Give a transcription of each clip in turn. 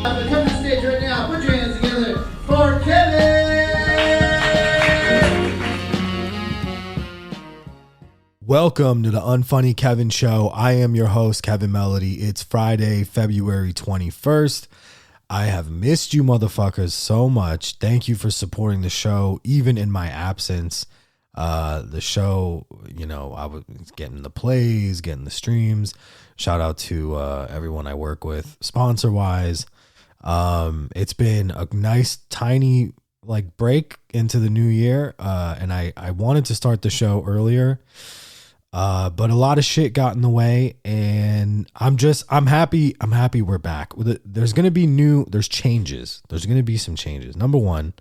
Come to the stage right now. Put your hands together for Kevin. Welcome to the Unfunny Kevin Show. I am your host, Kevin Melody. It's Friday, February 21st. I have missed you motherfuckers so much. Thank you for supporting the show, even in my absence. The show, you know, I was getting the plays, getting the streams. Shout out to everyone I work with, sponsor wise. It's been a nice tiny like break into the new year, and I wanted to start the show earlier, but a lot of shit got in the way, and I'm happy we're back. There's changes. There's gonna be some changes. Number one,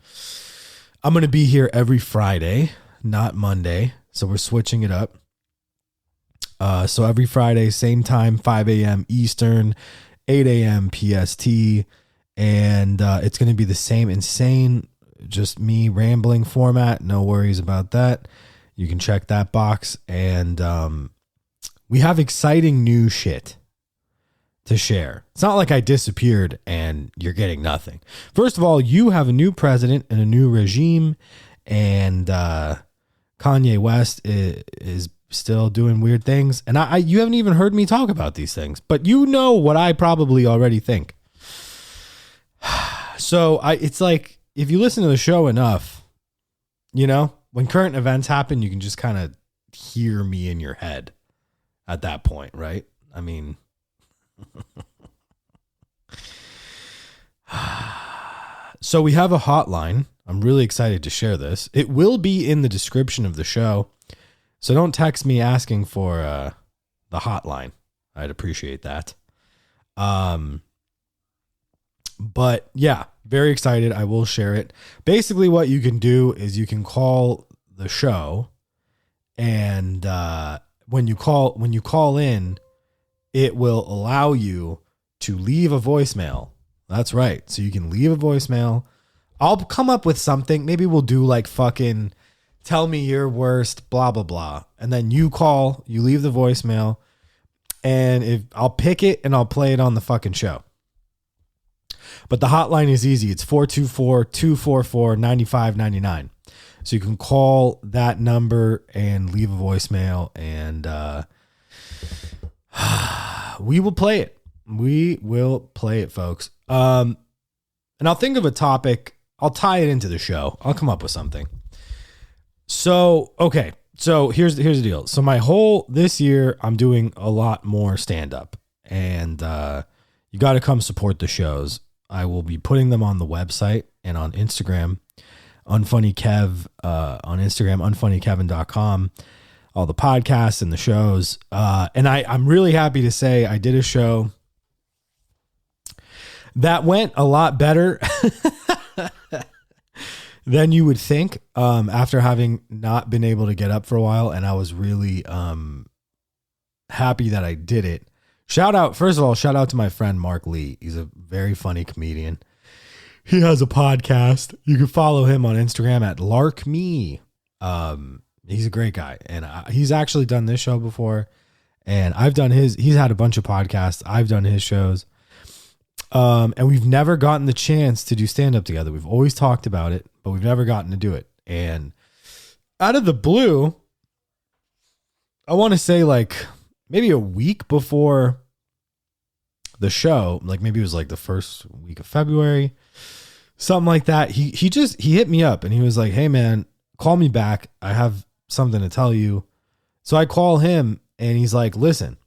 I'm gonna be here every Friday, not Monday, so we're switching it up. So every Friday, same time, 5 a.m. Eastern, 8 a.m. PST, and it's going to be the same insane, just me rambling format. No worries about that. You can check that box, and we have exciting new shit to share. It's not like I disappeared and you're getting nothing. First of all, you have a new president and a new regime, and Kanye West is still doing weird things, and you haven't even heard me talk about these things, but you know what I probably already think. So it's like, if you listen to the show enough, you know, when current events happen, you can just kind of hear me in your head at that point, right? I mean, so we have a hotline. I'm really excited to share this. It will be in the description of the show, so don't text me asking for the hotline. I'd appreciate that. But yeah, very excited. I will share it. Basically, what you can do is you can call the show, and when you call in, it will allow you to leave a voicemail. That's right. So you can leave a voicemail. I'll come up with something. Maybe we'll do like fucking tell me your worst, blah, blah, blah. And then you call, you leave the voicemail, and if I'll pick it and I'll play it on the fucking show. But the hotline is easy. It's 424-244-9599. So you can call that number and leave a voicemail, and we will play it. We will play it, folks. And I'll think of a topic. I'll tie it into the show. I'll come up with something. So, okay. So here's the deal. So this year, I'm doing a lot more stand-up, and you got to come support the shows. I will be putting them on the website and on Instagram, UnfunnyKev, on Instagram, unfunnykevin.com, all the podcasts and the shows. And I'm really happy to say I did a show that went a lot better than you would think, after having not been able to get up for a while. And I was really happy that I did it. First of all, shout out to my friend Mark Lee. He's a very funny comedian. He has a podcast. You can follow him on Instagram at LarkMe. He's a great guy, and he's actually done this show before, and I've done his. He's had a bunch of podcasts. I've done his shows, and we've never gotten the chance to do stand-up together. We've always talked about it, but we've never gotten to do it. And out of the blue, I want to say like maybe a week before the show, like maybe it was like the first week of February, something like that. He hit me up and he was like, "Hey man, call me back. I have something to tell you." So I call him and he's like, "Listen,"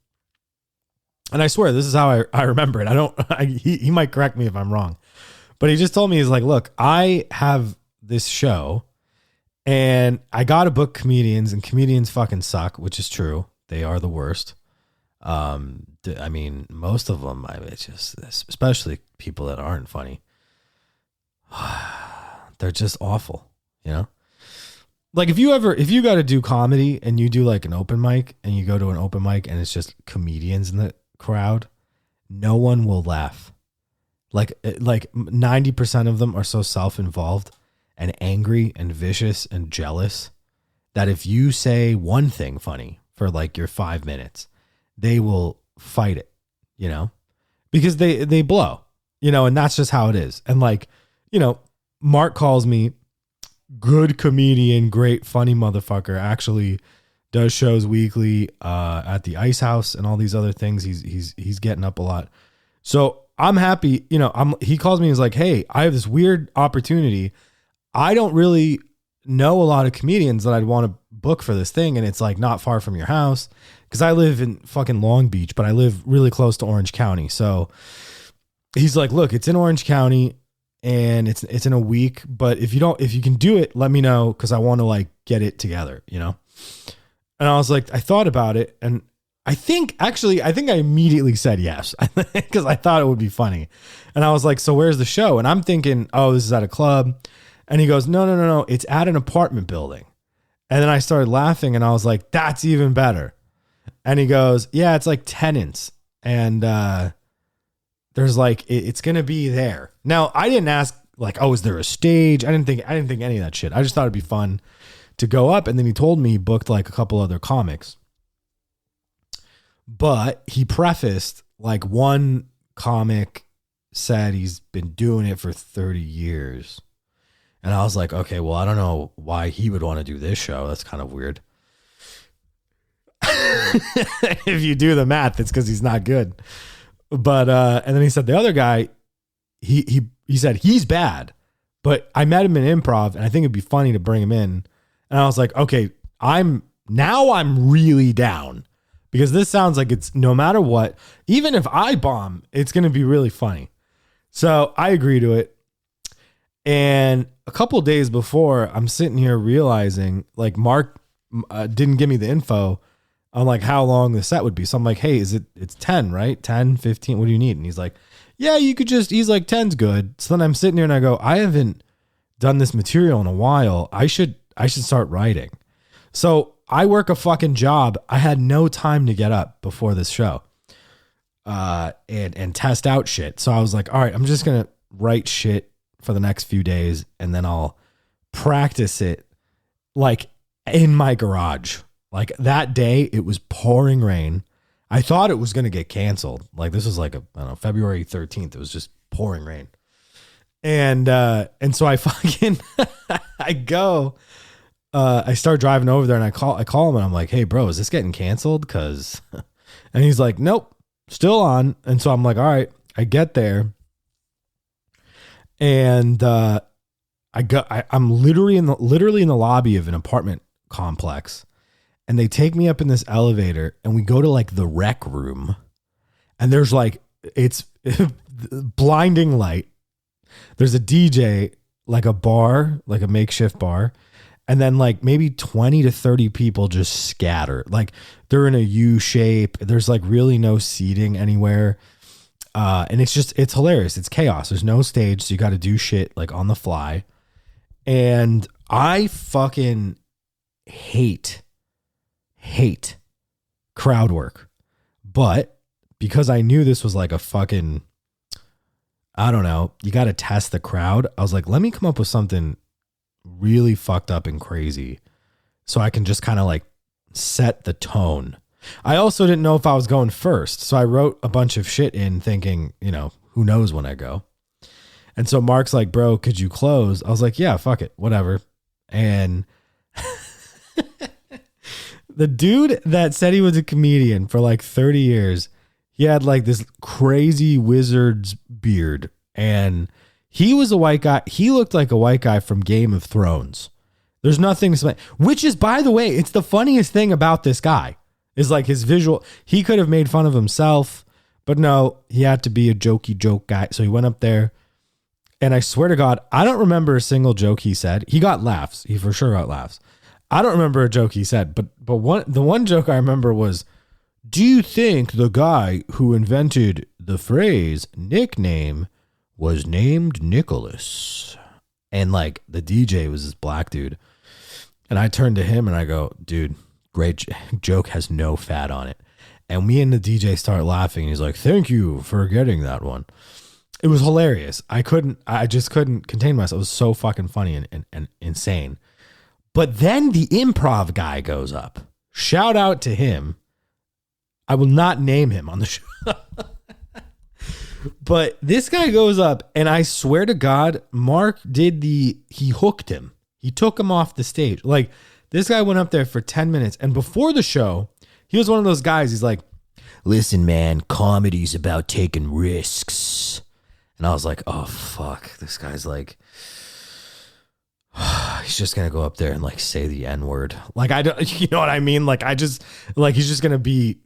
and I swear this is how I remember it. He might correct me if I'm wrong, but he just told me, he's like, "Look, I have this show and I got to book comedians, and comedians fucking suck," which is true. They are the worst. I mean, most of them, it's just, especially people that aren't funny, they're just awful, you know? Like if you got to do comedy and you do like an open mic, and you go to an open mic and it's just comedians in the crowd, no one will laugh. Like 90% of them are so self-involved and angry and vicious and jealous that if you say one thing funny for like your 5 minutes, they will fight it, you know, because they blow. and that's just how it is. And like, Mark calls me good comedian, great funny motherfucker, actually does shows weekly at the Ice House and all these other things. He's getting up a lot. So I'm happy, he calls me and is like, hey, I have this weird opportunity. I don't really know a lot of comedians that I'd want to book for this thing. And it's like not far from your house, because I live in fucking Long Beach, but I live really close to Orange County. So he's like, look, it's in Orange County and it's in a week, but if you can do it, let me know, because I want to like get it together, And I was like, I thought about it, and I think I immediately said yes, because I thought it would be funny. And I was like, so where's the show? And I'm thinking, oh, this is at a club. And he goes, no, it's at an apartment building. And then I started laughing, and I was like, that's even better. And he goes, yeah, it's like tenants. And there's like, it's going to be there. Now, I didn't ask like, oh, is there a stage? I didn't think any of that shit. I just thought it'd be fun to go up. And then he told me he booked like a couple other comics. But he prefaced, like, one comic said he's been doing it for 30 years. And I was like, okay, well, I don't know why he would want to do this show. That's kind of weird. If you do the math, it's because he's not good. But and then he said the other guy, he said he's bad, but I met him in improv, and I think it'd be funny to bring him in. And I was like, okay, I'm really down, because this sounds like it's no matter what, even if I bomb, it's going to be really funny. So I agree to it. And a couple of days before, I'm sitting here realizing, like, Mark didn't give me the info on like how long the set would be. So I'm like, hey, it's 10, right? 10, 15, what do you need? And he's like, yeah, he's like, 10's good. So then I'm sitting here and I go, I haven't done this material in a while. I should start writing. So I work a fucking job. I had no time to get up before this show and test out shit. So I was like, all right, I'm just going to write shit for the next few days, and then I'll practice it like in my garage. Like that day, it was pouring rain. I thought it was going to get canceled. Like this was like February 13th. It was just pouring rain. And so I fucking, I start driving over there, and I call him, and I'm like, hey bro, is this getting canceled? And he's like, nope, still on. And so I'm like, all right, I get there. And I'm literally in the lobby of an apartment complex, and they take me up in this elevator, and we go to like the rec room, and there's like, it's blinding light. There's a DJ, like a bar, like a makeshift bar. And then like maybe 20 to 30 people just scatter. Like they're in a U shape. There's like really no seating anywhere. And it's hilarious. It's chaos. There's no stage. So you got to do shit like on the fly. And I fucking hate crowd work. But because I knew this was like a fucking, I don't know, you got to test the crowd. I was like, let me come up with something really fucked up and crazy so I can just kind of like set the tone. I also didn't know if I was going first, so I wrote a bunch of shit in thinking, who knows when I go. And so Mark's like, bro, could you close? I was like, yeah, fuck it, whatever. And the dude that said he was a comedian for like 30 years, he had like this crazy wizard's beard, and he was a white guy. He looked like a white guy from Game of Thrones. There's nothing to say, which is, by the way, it's the funniest thing about this guy is like his visual. He could have made fun of himself, but no, he had to be a jokey joke guy. So he went up there, and I swear to God, I don't remember a single joke he said. He got laughs. He for sure got laughs. I don't remember a joke he said, but the one joke I remember was, do you think the guy who invented the phrase nickname was named Nicholas? And like the DJ was this black dude. And I turned to him and I go, dude, great joke, has no fat on it. And me and the DJ start laughing. And he's like, thank you for getting that one. It was hilarious. I just couldn't contain myself. It was so fucking funny and insane. But then the improv guy goes up. Shout out to him. I will not name him on the show. But this guy goes up, and I swear to God, Mark he hooked him. He took him off the stage. Like, this guy went up there for 10 minutes, and before the show, he was one of those guys, he's like, listen, man, comedy's about taking risks. And I was like, oh, fuck. This guy's like, he's just going to go up there and like say the N-word. Like, I don't, you know what I mean? Like, he's just going to be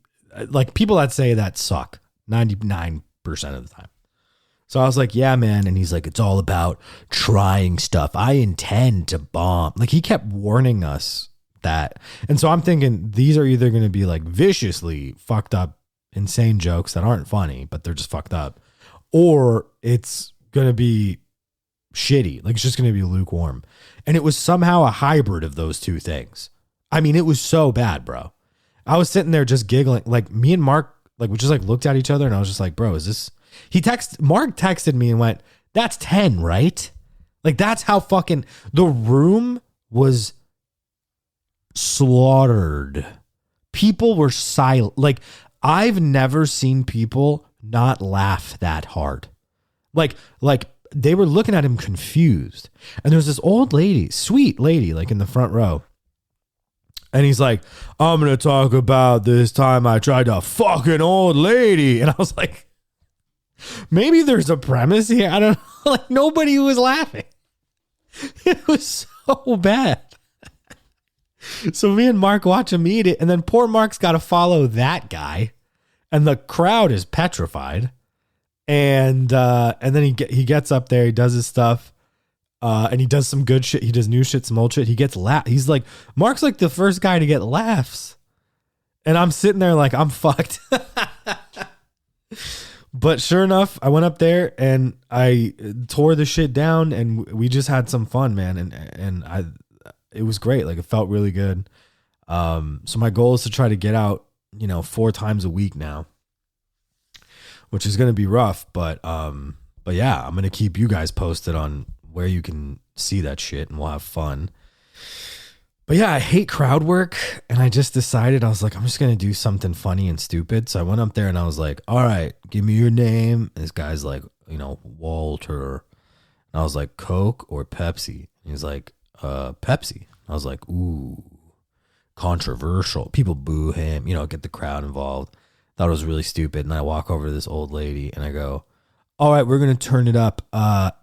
like, people that say that suck 99% of the time. So I was like, yeah, man. And he's like, it's all about trying stuff. I intend to bomb. Like, he kept warning us that. And so I'm thinking these are either going to be like viciously fucked up, insane jokes that aren't funny, but they're just fucked up, or it's going to be shitty. Like, it's just going to be lukewarm. And it was somehow a hybrid of those two things. I mean, it was so bad, bro. I was sitting there just giggling. Like, me and Mark, like, we just like looked at each other, and I was just like, bro, is this... Mark texted me and went, that's 10, right? Like, that's how fucking... The room was slaughtered. People were silent. Like, I've never seen people not laugh that hard. Like they were looking at him confused. And there's this old lady, sweet lady, like in the front row. And he's like, I'm going to talk about this time I tried to fuck an old lady. And I was like, maybe there's a premise here. I don't know. Like, nobody was laughing. It was so bad. So me and Mark watch him eat it. And then poor Mark's got to follow that guy. And the crowd is petrified. And then he gets up there. He does his stuff. And he does some good shit. He does new shit, some old shit. He gets He's like, Mark's like the first guy to get laughs. And I'm sitting there like, I'm fucked. But sure enough, I went up there and I tore the shit down, and we just had some fun, man. And it was great. Like, it felt really good. So my goal is to try to get out, 4 times a week now, which is going to be rough. But yeah, I'm going to keep you guys posted on where you can see that shit, and we'll have fun. But yeah, I hate crowd work, and I just decided, I was like, I'm just going to do something funny and stupid. So I went up there and I was like, all right, give me your name. And this guy's like, Walter. And I was like, Coke or Pepsi? And he's like, Pepsi. I was like, ooh, controversial. People boo him, get the crowd involved. Thought it was really stupid. And I walk over to this old lady and I go, all right, we're going to turn it up.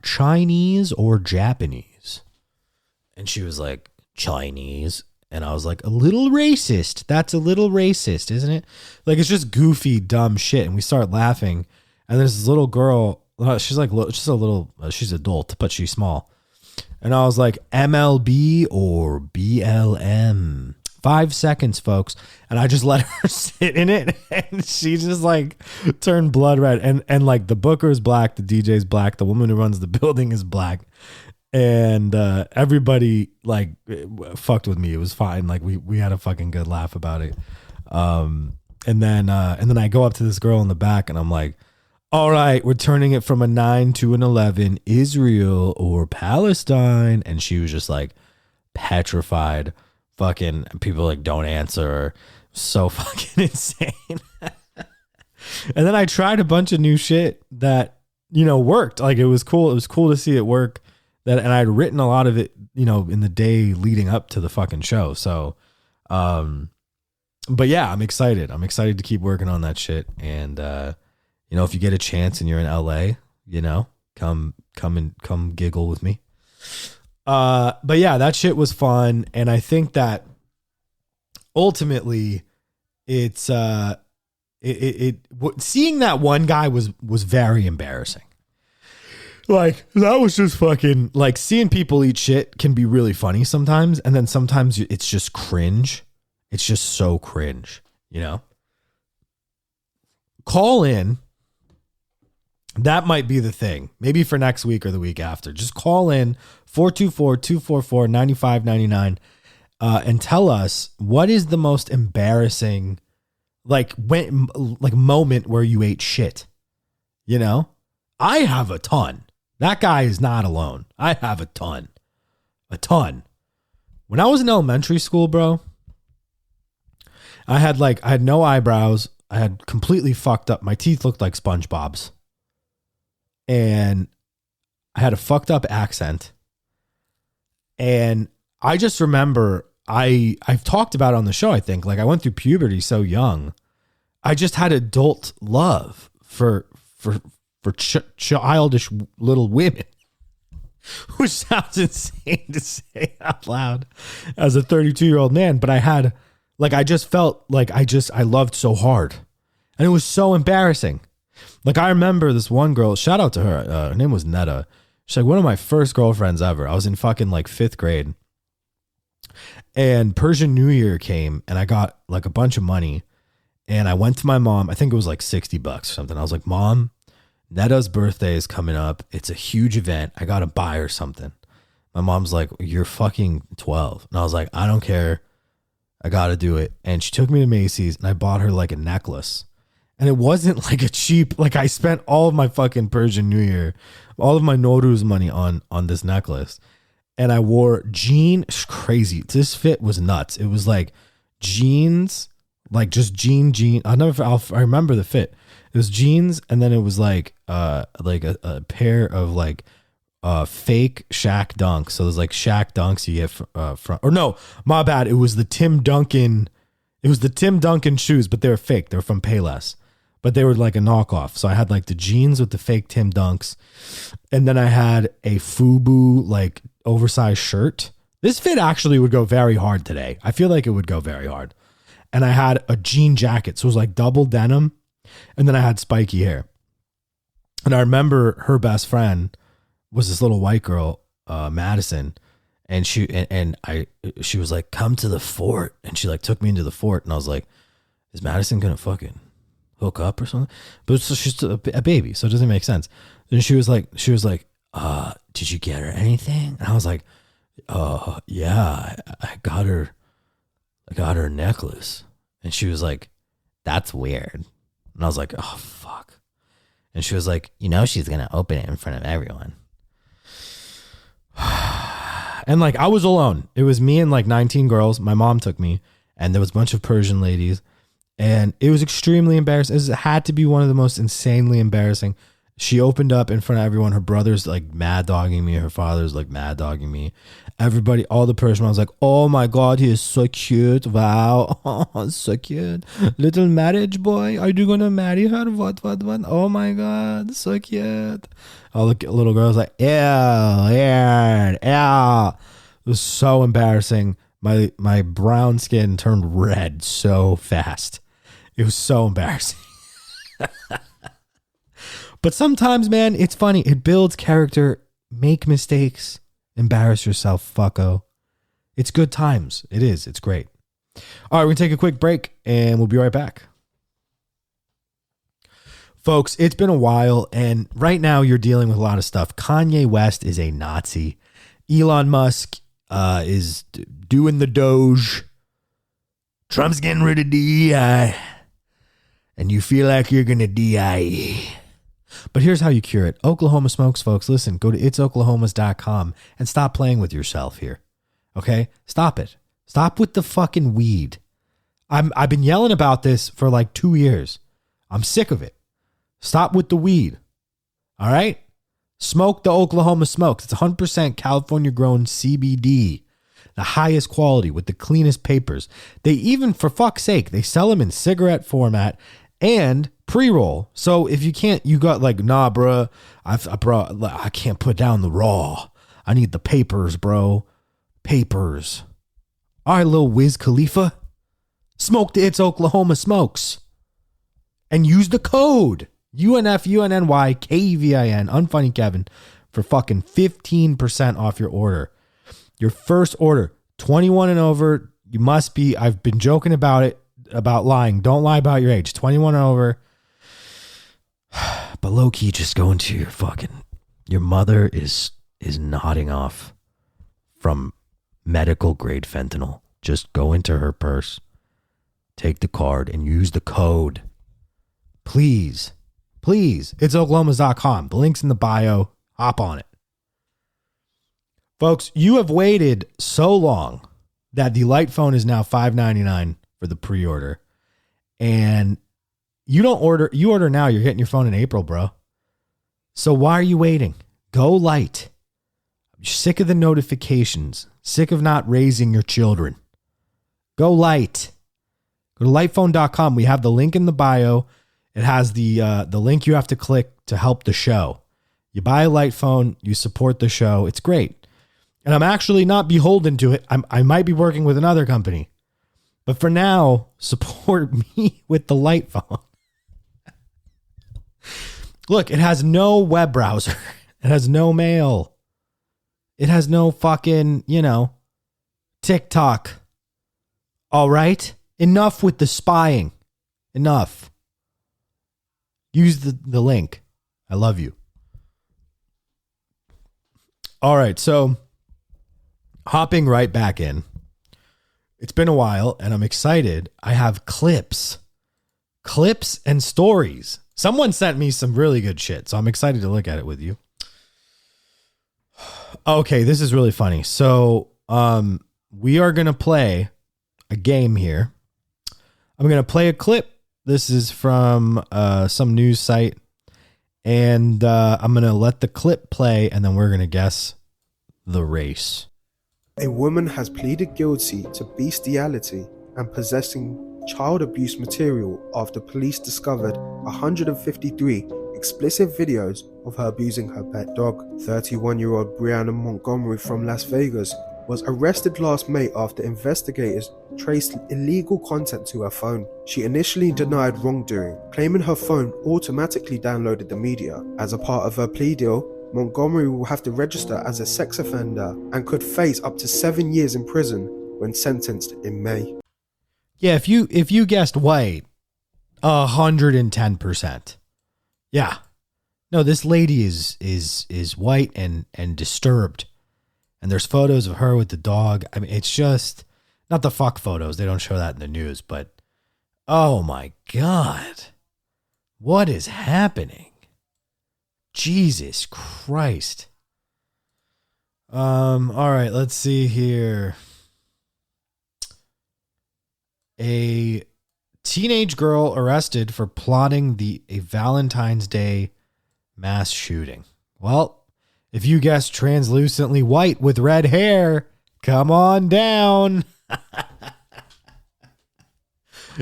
Chinese or Japanese? And she was like, Chinese. And I was like, a little racist. That's a little racist, isn't it? Like, it's just goofy, dumb shit. And we start laughing. And there's this little girl. She's like, just a little, she's adult, but she's small. And I was like, MLB or BLM? 5 seconds, folks. And I just let her sit in it. And she just like turned blood red. And like, the booker is black. The DJ is black. The woman who runs the building is black. And everybody like fucked with me. It was fine. Like, we had a fucking good laugh about it. And then I go up to this girl in the back and I'm like, all right, we're turning it from a 9 to an 11, Israel or Palestine. And she was just like petrified. Fucking people like don't answer. So fucking insane. And then I tried a bunch of new shit that, worked. Like, it was cool. It was cool to see it work. And I'd written a lot of it, in the day leading up to the fucking show. So, but yeah, I'm excited. I'm excited to keep working on that shit. And, if you get a chance and you're in LA, come giggle with me. But yeah, that shit was fun. And I think that ultimately it's, seeing that one guy was very embarrassing. Like, that was just fucking, like, seeing people eat shit can be really funny sometimes. And then sometimes it's just cringe. It's just so cringe, Call in. That might be the thing. Maybe for next week or the week after. Just call in 424-244-9599 and tell us, what is the most embarrassing moment where you ate shit? I have a ton. That guy is not alone. I have a ton. When I was in elementary school, bro, I had no eyebrows. I had completely fucked up. My teeth looked like SpongeBob's. and I had a fucked up accent. And I just remember I've talked about it on the show, I think. Like, I went through puberty so young. I just had adult love for childish little women, which sounds insane to say out loud as a 32-year-old man. But I just felt like I loved so hard, and it was so embarrassing. Like, I remember this one girl, shout out to her. Her name was Netta. She's like one of my first girlfriends ever. I was in fucking like 5th grade, and Persian New Year came, and I got like a bunch of money, and I went to my mom. I think it was like $60 or something. I was like, Mom, Netta's birthday is coming up. It's a huge event. I got to buy her something. My mom's like, you're fucking 12. And I was like, I don't care. I got to do it. And she took me to Macy's, and I bought her like a necklace. And it wasn't like a cheap, like I spent all of my fucking Persian New Year, all of my Nowruz money on this necklace. And I wore crazy. This fit was nuts. It was like jeans, like just jean. I remember the fit. It was jeans, and then it was like a pair of like fake Shaq Dunks. So there's like Shaq Dunks you get from, or no, my bad. It was the Tim Duncan. It was the Tim Duncan shoes, but they were fake. They were from Payless, but they were like a knockoff. So I had like the jeans with the fake Tim Dunks, and then I had a FUBU like oversized shirt. This fit actually would go very hard today. I feel like it would go very hard. And I had a jean jacket, so it was like double denim. And then I had spiky hair. And I remember her best friend was this little white girl, Madison. And she was like, come to the fort. And she like took me into the fort. And I was like, is Madison going to fucking hook up or something? But she's just a baby, so it doesn't make sense. And she was like, did you get her anything? And I was like, yeah, I got her a necklace. And she was like, that's weird. And I was like, oh, fuck. And she was like, she's going to open it in front of everyone. And like, I was alone. It was me and like 19 girls. My mom took me, and there was a bunch of Persian ladies, and it was extremely embarrassing. It had to be one of the most insanely embarrassing. She opened up in front of everyone. Her brother's like mad dogging me. Her father's like mad dogging me. Everybody, all the Persian, I was like, oh my God, he is so cute. Wow. Oh, so cute. Little marriage boy. Are you going to marry her? What? Oh my God, so cute. All the little girls like, ew. It was so embarrassing. My brown skin turned red so fast. It was so embarrassing. But sometimes, man, it's funny. It builds character. Make mistakes. Embarrass yourself, fucko. It's good times. It is. It's great. All right, we're going to take a quick break, and we'll be right back. Folks, it's been a while, and right now you're dealing with a lot of stuff. Kanye West is a Nazi. Elon Musk is doing the Doge. Trump's getting rid of DEI. And you feel like you're going to DIE. But here's how you cure it. Oklahoma smokes, folks. Listen, go to itsoklahomas.com and stop playing with yourself here. Okay? Stop it. Stop with the fucking weed. I've been yelling about this for like 2 years. I'm sick of it. Stop with the weed. All right? Smoke the Oklahoma smokes. It's 100% California grown CBD. The highest quality with the cleanest papers. They even, for fuck's sake, they sell them in cigarette format and pre-roll. So if you can't, you got like, nah, bro, I can't put down the raw. I need the papers, bro. Papers. All right, little Wiz Khalifa. Smoke the It's Oklahoma smokes. And use the code UNFUNNY KEVIN Unfunny Kevin for fucking 15% off your order. Your first order, 21 and over. You must be, I've been joking about it, about lying. Don't lie about your age. 21 and over. But low key, just go into your mother is nodding off from medical grade fentanyl. Just go into her purse, take the card, and use the code. Please, it's oklahomas.com. The link's in the bio. Hop on it. Folks, you have waited so long that the light phone is now $5.99 for the pre-order. And you order now, you're getting your phone in April, bro. So why are you waiting? Go light. I'm sick of the notifications. Sick of not raising your children. Go light. Go to lightphone.com. We have the link in the bio. It has the link you have to click to help the show. You buy a light phone, you support the show. It's great. And I'm actually not beholden to it. I might be working with another company. But for now, support me with the light phone. Look, it has no web browser. It has no mail. It has no fucking, TikTok. All right? Enough with the spying. Enough. Use the link. I love you. All right, so hopping right back in. It's been a while, and I'm excited. I have clips and stories. Someone sent me some really good shit, so I'm excited to look at it with you. Okay, this is really funny. So we are going to play a game here. I'm going to play a clip. This is from some news site. And I'm going to let the clip play, and then we're going to guess the race. A woman has pleaded guilty to bestiality and possessing child abuse material after police discovered 153 explicit videos of her abusing her pet dog. 31-year-old Brianna Montgomery from Las Vegas was arrested last May after investigators traced illegal content to her phone. She initially denied wrongdoing, claiming her phone automatically downloaded the media. As a part of her plea deal, Montgomery will have to register as a sex offender and could face up to 7 years in prison when sentenced in May. Yeah, if you guessed white, 110%. Yeah. No, this lady is white and disturbed. And there's photos of her with the dog. I mean, it's just not the fuck photos. They don't show that in the news, but oh my God. What is happening? Jesus Christ. All right, let's see here. A teenage girl arrested for plotting a Valentine's Day mass shooting. Well, if you guessed translucently white with red hair, come on down.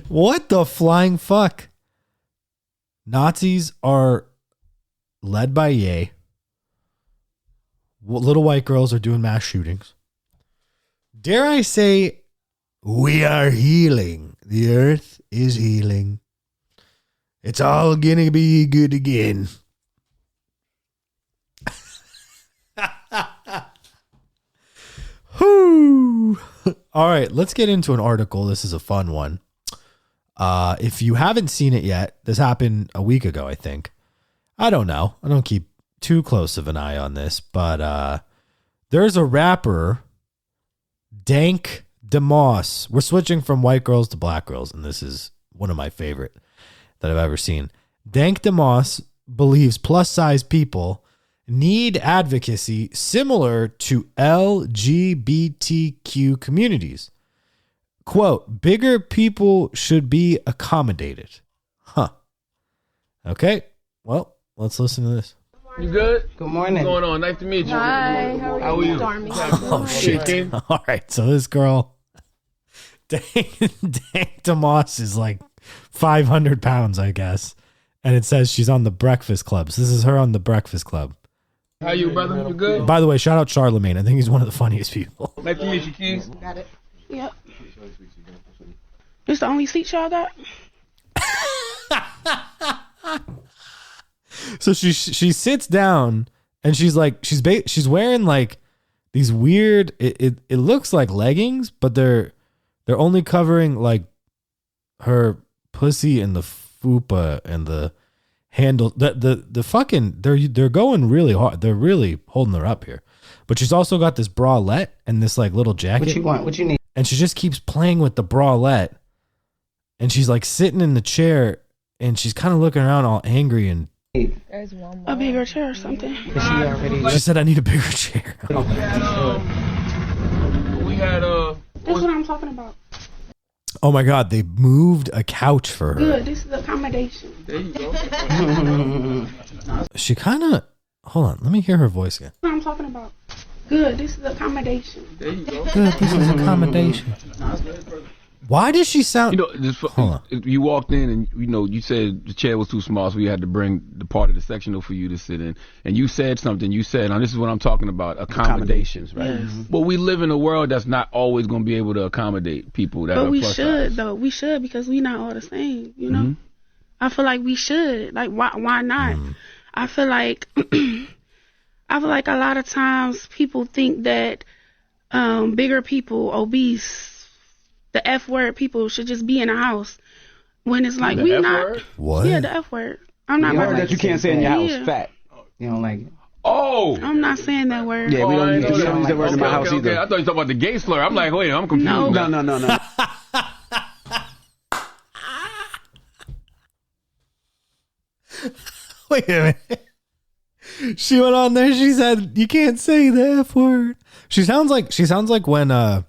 What the flying fuck? Nazis are led by Ye. Little white girls are doing mass shootings. Dare I say, we are healing. The earth is healing. It's all gonna be good again. Whoo! All right, let's get into an article. This is a fun one. If you haven't seen it yet, this happened a week ago, I think. I don't know. I don't keep too close of an eye on this, but there's a rapper, Dank DeMoss. We're switching from white girls to black girls, and this is one of my favorite that I've ever seen. Dank DeMoss believes plus-size people need advocacy similar to LGBTQ communities. Quote, bigger people should be accommodated. Huh. Okay, well, let's listen to this. You good? Good morning. What's going on? Nice to meet you. Hi, How are you? Oh, shit. All right, so this girl, Dank DeMoss, is like 500 pounds, I guess. And it says she's on the Breakfast Club. So this is her on the Breakfast Club. How you, brother? You good? By the way, shout out Charlemagne. I think he's one of the funniest people. Nice to meet you, Keys. Got it. Yep. This the only seat y'all got? So she sits down and she's like she's wearing like these weird it looks like leggings, but they're only covering like her pussy and the fupa and the handle. The fucking they're going really hard. They're really holding her up here. But she's also got this bralette and this like little jacket. What you want? What you need? And she just keeps playing with the bralette. And she's like sitting in the chair and she's kind of looking around all angry and There's one more. A bigger chair or something? she said, I need a bigger chair. We had That's what I'm talking about. Oh my God, they moved a couch for her. Good. This is accommodation. There you go. She kind of, hold on, let me hear her voice again. What I'm talking about. Good. This is accommodation. There you go. Good, this is accommodation. Why does she sound? You know, Hold on. you walked in and you said the chair was too small, so we had to bring the part of the sectional for you to sit in. And you said something. You said, "Now this is what I'm talking about: accommodations." Right? Yes. But we live in a world that's not always going to be able to accommodate people that But are we plus should, size. though. We should, because we not all the same, you know? Mhm. I feel like we should. Like, why not? I feel like I feel like a lot of times people think that bigger people, obese, the F word people should just be in a house. When it's like, The we F not. word? What? Yeah, the F word. I'm not You about heard to- that you can't say in your house. Yeah. Fat. You don't like it. Oh. I'm not saying that word. Yeah, we Oh, I don't, didn't know we don't use that word in my house okay. either. I thought you were talking about the gay slur. I'm like, wait, I'm confused. No. No. Wait a minute. She went on there. She said, "You can't say the F word." She sounds like when I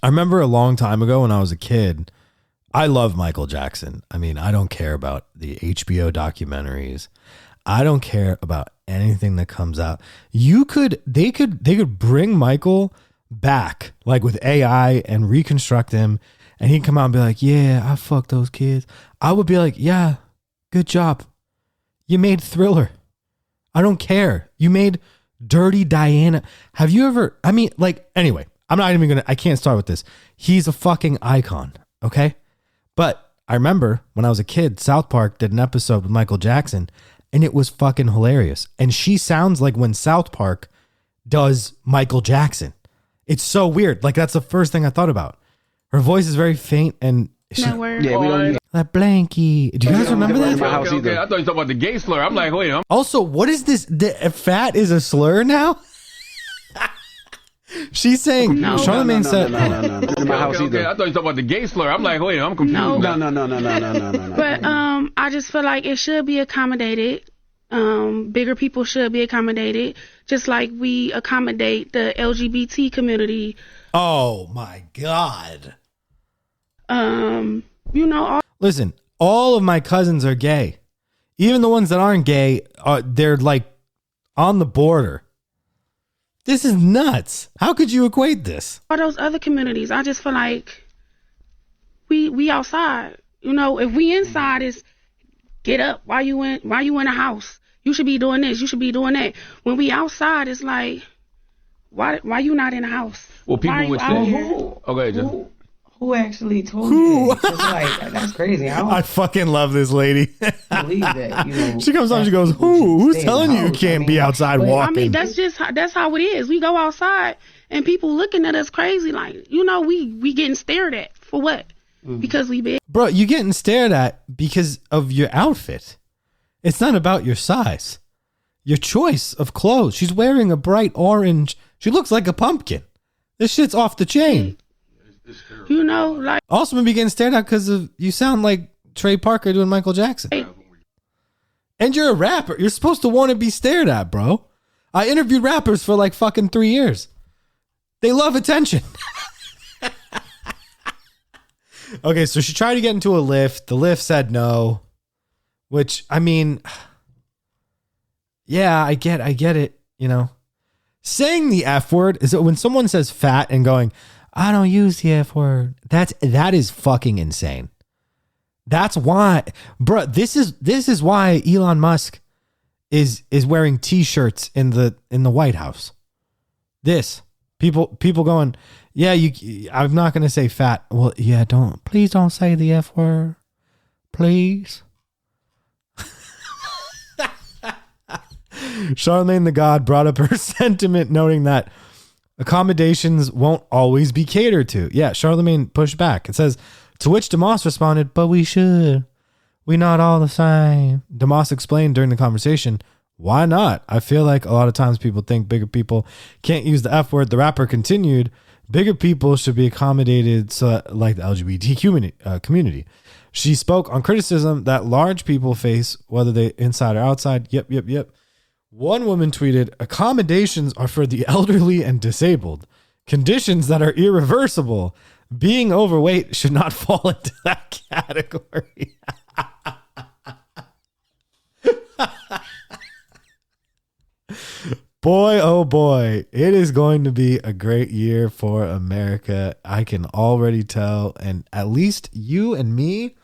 remember a long time ago when I was a kid. I love Michael Jackson. I mean, I don't care about the HBO documentaries. I don't care about anything that comes out. They could bring Michael back, like with AI, and reconstruct him, and he'd come out and be like, "Yeah, I fucked those kids." I would be like, "Yeah, good job. You made Thriller. I don't care. You made Dirty Diana." Have you ever, I mean, like, anyway, I can't start with this. He's a fucking icon, okay? But I remember when I was a kid, South Park did an episode with Michael Jackson, and it was fucking hilarious. And she sounds like when South Park does Michael Jackson. It's so weird. Like, that's the first thing I thought about. Her voice is very faint and That word. Yeah, we don't use that blankie. Do you guys remember in that? my house Okay. either. I thought you were talking about the gay slur. I'm like, wait, Also, what is this? Fat is a slur now? She's saying, No. Charlamagne said, No. In my house okay. either. I thought you were talking about the gay slur. I'm like, wait, I'm confused. No. No. But I just feel like it should be accommodated. Bigger people should be accommodated, just like we accommodate the LGBT community. "Oh my God." Listen, all of my cousins are gay. Even the ones that aren't gay, they're like on the border. This is nuts. How could you equate this? all those other communities. I just feel like we outside. If we inside, is get up. Why you in a house? You should be doing this. You should be doing that. When we outside, it's like, why you not in a house? Well, people Why are would you out say, here? okay, just. Who actually told you that? 'Cause, like, that's crazy. I I don't fucking love this lady. believe that. She comes on, she goes, Who's telling you can't be outside walking? I mean, that's how it is. We go outside and people looking at us crazy, like, we getting stared at for what? Because we big. Bro, you're getting stared at because of your outfit. It's not about your size. Your choice of clothes. She's wearing a bright orange. She looks like a pumpkin. This shit's off the chain. Like, Also, maybe getting stared at because of you sound like Trey Parker doing Michael Jackson. And you're a rapper. You're supposed to want to be stared at, bro. I interviewed rappers for like fucking 3 years. They love attention. Okay, so she tried to get into a lift. The lift said no, which, I mean, yeah, I get it, Saying the F word is when someone says fat and going, "I don't use the F word." That is fucking insane. That's why, bro. This is why Elon Musk is wearing T-shirts in the White House. People going, "Yeah, I'm not gonna say fat." Well, yeah, please don't say the F word, please. Charlamagne the God brought up her sentiment, noting that accommodations won't always be catered to. Yeah, Charlamagne pushed back. It says, to which DeMoss responded, "But we should. We not all the same." DeMoss explained during the conversation, "Why not? I feel like a lot of times people think bigger people can't use the F word." The rapper continued, "Bigger people should be accommodated like the LGBT community." She spoke on criticism that large people face, whether they inside or outside. Yep. One woman tweeted, "Accommodations are for the elderly and disabled. Conditions that are irreversible. being overweight should not fall into that category. Boy, oh boy, it is going to be a great year for America. I can already tell. And at least you and me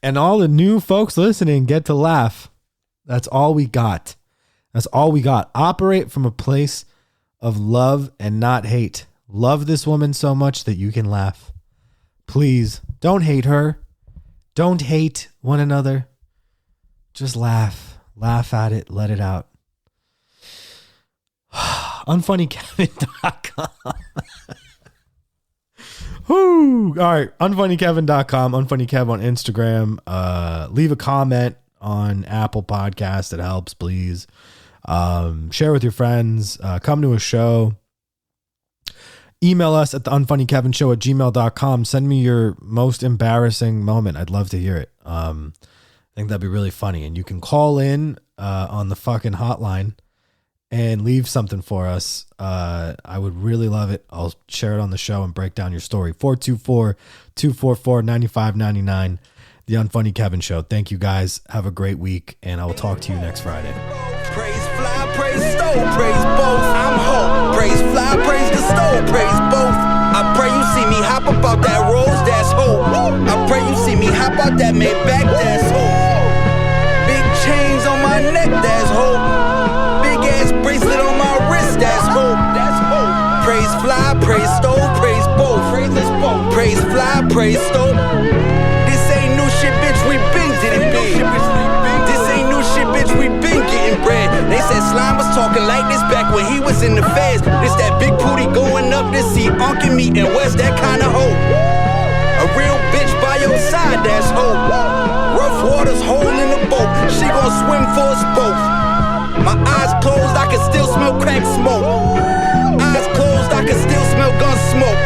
and all the new folks listening get to laugh. That's all we got. That's all we got. Operate from a place of love and not hate. Love this woman so much that you can laugh. Please don't hate her. Don't hate one another. Just laugh. Laugh at it. Let it out. UnfunnyKevin.com. Whoo. All right. UnfunnyKevin.com. UnfunnyKev on Instagram. Leave a comment on Apple Podcasts. It helps, please. Share with your friends. Come to a show. Email us at TheUnfunnyKevinShow@gmail.com. Send me your most embarrassing moment. I'd love to hear it. I think that'd be really funny. And you can call in on the fucking hotline and leave something for us. I would really love it. I'll share it on the show and break down your story. 424-244-9599. The Unfunny Kevin Show. Thank you guys. Have a great week, and I will talk to you next Friday. Praise fly, praise stove, praise both. I'm hope. Praise fly, praise the stove, praise both. I pray you see me hop about that rose, that's hope. I pray you see me hop out that Maybach, that's hope. Big chains on my neck, that's hope. Big ass bracelet on my wrist, that's hope. That's hope. Praise fly, praise stove, praise both. Praise us both. Praise fly, praise stove. This ain't new shit, bitch, we been getting big. This ain't new shit, bitch, we been getting bread. They said Slime was talking like this back when he was in the feds. This that big booty going up to see Uncle me and West, that kind of hope. A real bitch by your side, that's hope. Rough waters holding the boat, she gon' swim for us both. My eyes closed, I can still smell crack smoke. Eyes closed, I can still smell gun smoke.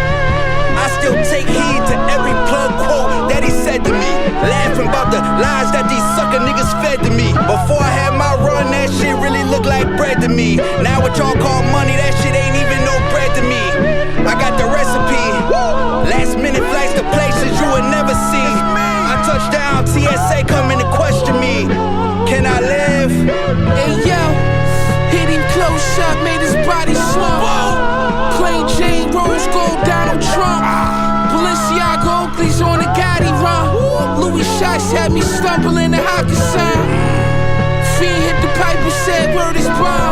I still take heed to every plug quote that he said to me. Laughing about the lies that these sucker niggas fed to me. Before I had my run, that shit really looked like bread to me. Now what y'all call money, that shit ain't even no bread to me. I got the recipe. Last minute flights to places you would never see. I touched down, TSA coming to question me. Can I live? Hey yo, hit him close up, made his body slump. Plain Jane, rose gold, Donald Trump. Balenciaga, Oakley's on the Gotti run. Louis shots had me stumbling the hockey sign. Fiend hit the pipe and said, word is bomb.